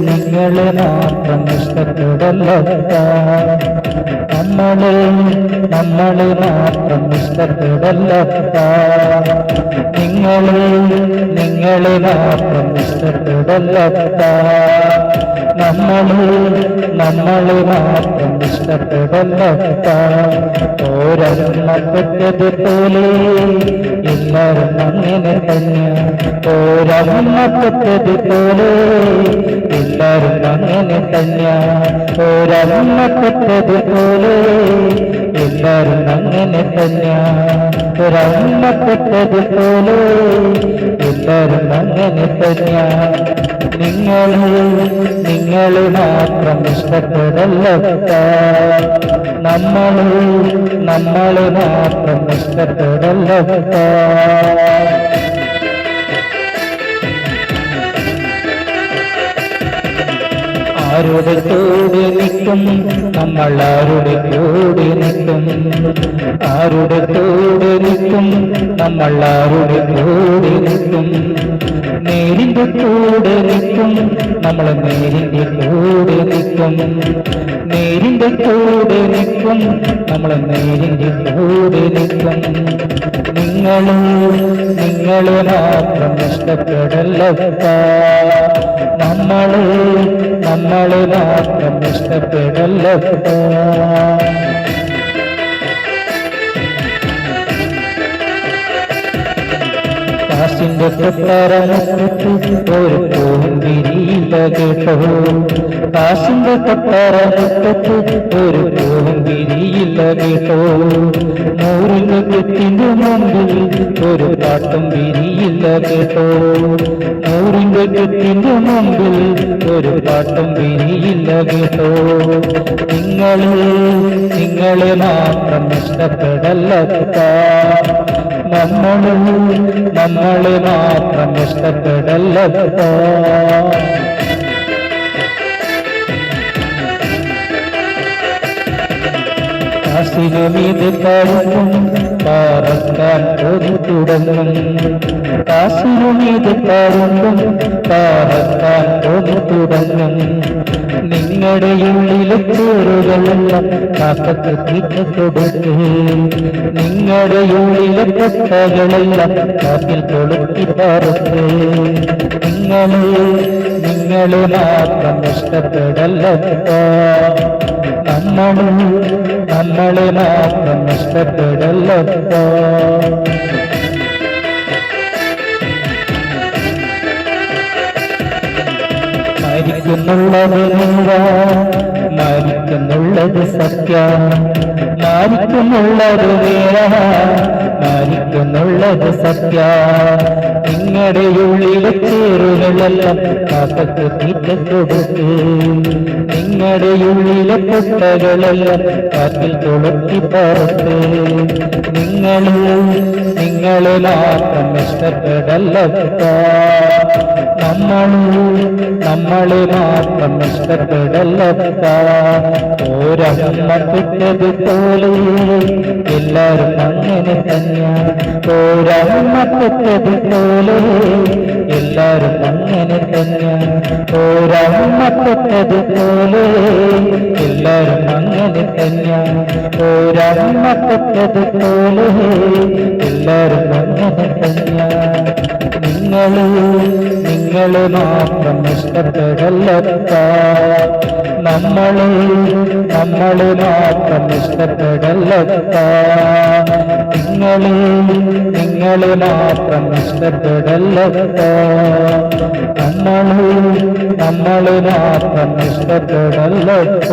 നിങ്ങളെ മാത്രം ഇഷ്ടപ്പെടലപ്പ, നമ്മളെ മാത്രം ഇഷ്ടപ്പെടലപ്പ, നിങ്ങളെ മാത്രം ഇഷ്ടപ്പെടലപ്പ, നമ്മളെ മാത്രം ഇഷ്ടപ്പെടലപ്പ. ഓരമ്മ പെറ്റതുപോലെ എല്ലാവരും അങ്ങനെ തന്നെ, ഓരമ്മ പെറ്റതുപോലെ എല്ലാവരും അങ്ങനെ തന്നെ, ഒരമ്മ പെറ്റതുപോലെ എല്ലാവരും അങ്ങനെ തന്നെ, ഒരമ്മ പെറ്റതുപോലെ എല്ലാവരും അങ്ങനെ തന്നെ. നിങ്ങളെ മാത്രം ഇഷ്ടപ്പെടലപ്പ, നമ്മളെ മാത്രം ഇഷ്ടപ്പെടലപ്പ. ആരുടെ കൂടെ നിൽക്കും നമ്മൾ, ആരുടെ കൂടെ നിൽക്കും, ആരുടെ കൂടെ നിൽക്കും നമ്മൾ, ആരുടെ കൂടെ നിൽക്കും. നേരിന്റെ കൂടെ നിൽക്കും നമ്മൾ, നേരിന്റെ കൂടെ നിൽക്കും, നേരിന്റെ കൂടെ നിൽക്കും നമ്മൾ, നേരിന്റെ കൂടെ നിൽക്കും. നിങ്ങളെ മാത്രം ഇഷ്ടപ്പെടലപ്പ, നമ്മളെ മാത്രം ഇഷ്ടപ്പെടലപ്പ. കാശിന്റെ കൊട്ടാരമുറ്റത്ത് ഒരു പൂവിരിയില കേട്ടോ, കാശിന്റെ കൊട്ടാരമുറ്റത്ത് ഒരു പൂവിരിയില കേട്ടോ. നൂറിന്റെ കെട്ടിന്റെ മുമ്പിൽ ഒരു പാട്ടും വിരിയില്ല കേട്ടോ, നൂറിന്റെ കെട്ടിന്റെ മുമ്പിൽ ഒരു പാട്ടും വിരിയില്ല കേട്ടോ. നിങ്ങളെ മാത്രം ഇഷ്ടപ്പെടലപ്പ, നമ്മളെ മാത്രം ഇഷ്ടപ്പെടലപ്പ. കാശിനുമീത് പാടും പാറക്കാൻ ഒരു തുടങ്ങും, കാശിനുമീത് പാടും പാറക്കാൻ ഒരു തുടങ്ങും. നിങ്ങളുടെ ഉള്ളിലെ ചോറുകളെല്ലാം കാക്കക്ക് തീറ്റ കൊടുക്ക്, നിങ്ങളുടെ ഉള്ളിലെ കൊട്ടകളെല്ലാം കാറ്റിൽ കൊളുത്തി പാർക്ക്. നിങ്ങളെ മാത്രം ഇഷ്ടപ്പെടലപ്പ, നമ്മളെ മാത്രം ഇഷ്ടപ്പെടലപ്പ. മരിക്കുന്നുള്ളത് സത്യ, മരിക്കുന്നുള്ളത് വേറ, മരിക്കുന്നുള്ളത് സത്യ. നിങ്ങളുടെ ഉള്ളിലെ ചേറുകളെല്ലാം കാക്കക്ക് തീറ്റ കൊടുക്ക്, നിങ്ങളുടെ ഉള്ളിലെ പൊട്ടകളെല്ലാം കാറ്റിൽ കൊളുത്തി പറത്ത്. നിങ്ങളെ മാത്രം ഇഷ്ടപ്പെടലപ്പ, നമ്മളെ മാത്രം ഇഷ്ടപ്പെടലപ്പ. ഒരമ്മ പെറ്റതുപോലെ എല്ലാവരും അങ്ങനെ തന്നെ, ഒരമ്മ പെറ്റതുപോലെ എല്ലാവരും അങ്ങനെ തന്നെ, ഒരമ്മ പെറ്റതുപോലെ എല്ലാവരും അങ്ങനെ തന്നെ, ഒരമ്മ പെറ്റതുപോലെ എല്ലാവരും അങ്ങനെ തന്നെ. നിങ്ങളെ മാത്രം ഇഷ്ടപ്പെടലപ്പ, നമ്മളെ മാത്രം ഇഷ്ടപ്പെടലപ്പ. നിങ്ങളെ മാത്രം ഇഷ്ടപ്പെടലപ്പ, നമ്മളെ മാത്രം ഇഷ്ടപ്പെടലപ്പ.